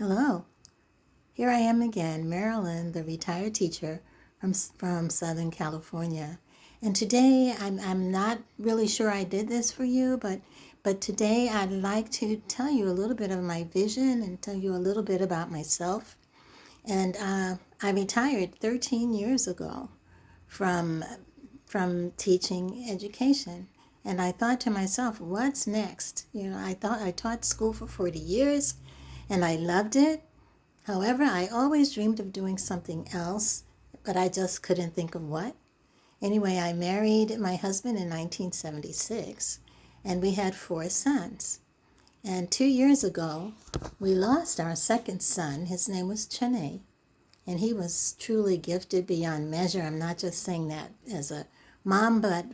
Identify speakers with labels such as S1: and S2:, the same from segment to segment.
S1: Hello, here I am again, Marilynne, the retired teacher from Southern California. And today, I'm not really sure I did this for you, but today I'd like to tell you a little bit of my vision and tell you a little bit about myself. And I retired 13 years ago from teaching education. And I thought to myself, what's next? I thought I taught school for 40 years and I loved it. However, I always dreamed of doing something else, but I just couldn't think of what. Anyway, I married my husband in 1976, and we had 4 sons. And 2 years ago, we lost our second son. His name was Chene, and he was truly gifted beyond measure. I'm not just saying that as a mom, but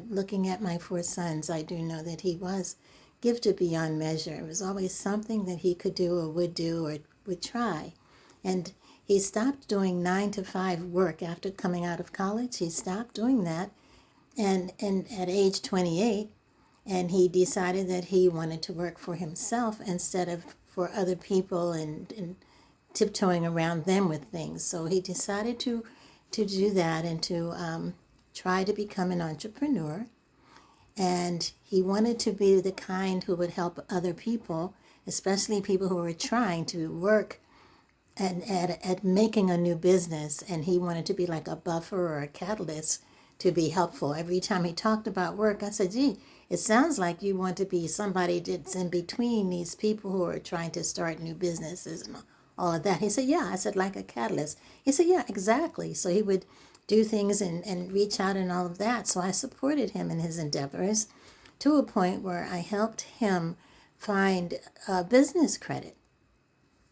S1: looking at my 4 sons, I do know that he was gifted beyond measure. It was always something that he could do or would try. And he stopped doing 9 to 5 work after coming out of college. He stopped doing that and at age 28, and he decided that he wanted to work for himself instead of for other people and tiptoeing around them with things. So he decided to do that and to try to become an entrepreneur. And he wanted to be the kind who would help other people, especially people who were trying to work at making a new business. And he wanted to be like a buffer or a catalyst to be helpful. Every time he talked about work, I said, gee, it sounds like you want to be somebody that's in between these people who are trying to start new businesses and all of that. He said, yeah. I said, like a catalyst. He said, yeah, exactly. So he would do things and reach out and all of that. So I supported him in his endeavors to a point where I helped him find business credit.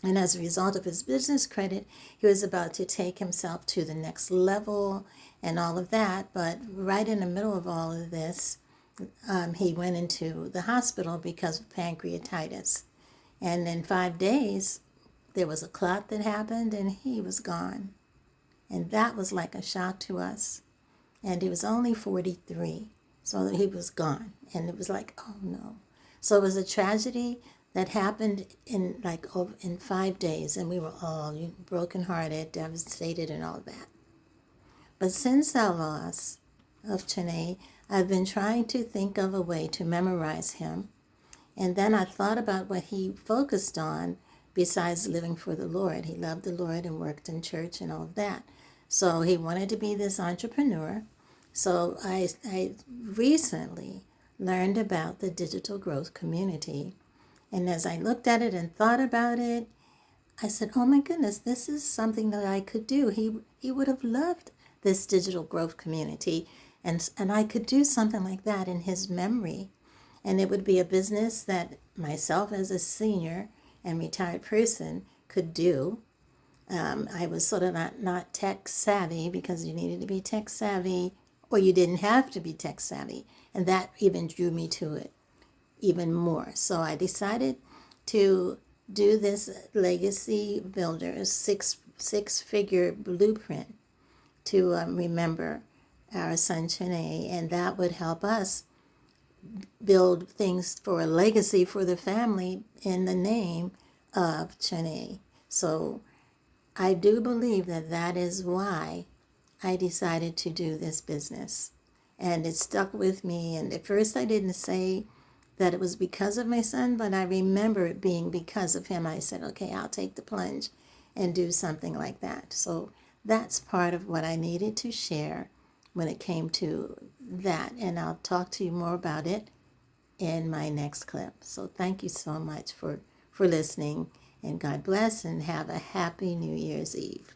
S1: And as a result of his business credit, he was about to take himself to the next level and all of that. But right in the middle of all of this, he went into the hospital because of pancreatitis. And in 5 days, there was a clot that happened and he was gone. And that was like a shock to us. And he was only 43, so he was gone. And it was like, oh no. So it was a tragedy that happened in 5 days, and we were all brokenhearted, devastated, and all of that. But since our loss of Chene, I've been trying to think of a way to memorize him. And then I thought about what he focused on besides living for the Lord. He loved the Lord and worked in church and all of that. So he wanted to be this entrepreneur. So I recently learned about the digital growth community. And as I looked at it and thought about it, I said, oh my goodness, this is something that I could do. He would have loved this digital growth community. And I could do something like that in his memory. And it would be a business that myself as a senior and retired person could do. I was sort of not tech savvy because you needed to be tech savvy or you didn't have to be tech savvy. And that even drew me to it even more. So I decided to do this legacy builder six-figure blueprint to remember our son Chene, and that would help us build things for a legacy for the family in the name of Chene. So I do believe that that is why I decided to do this business. And it stuck with me. And at first I didn't say that it was because of my son, but I remember it being because of him. I said, okay, I'll take the plunge and do something like that. So that's part of what I needed to share when it came to that. And I'll talk to you more about it in my next clip. So thank you so much for listening, and God bless, and have a happy New Year's Eve.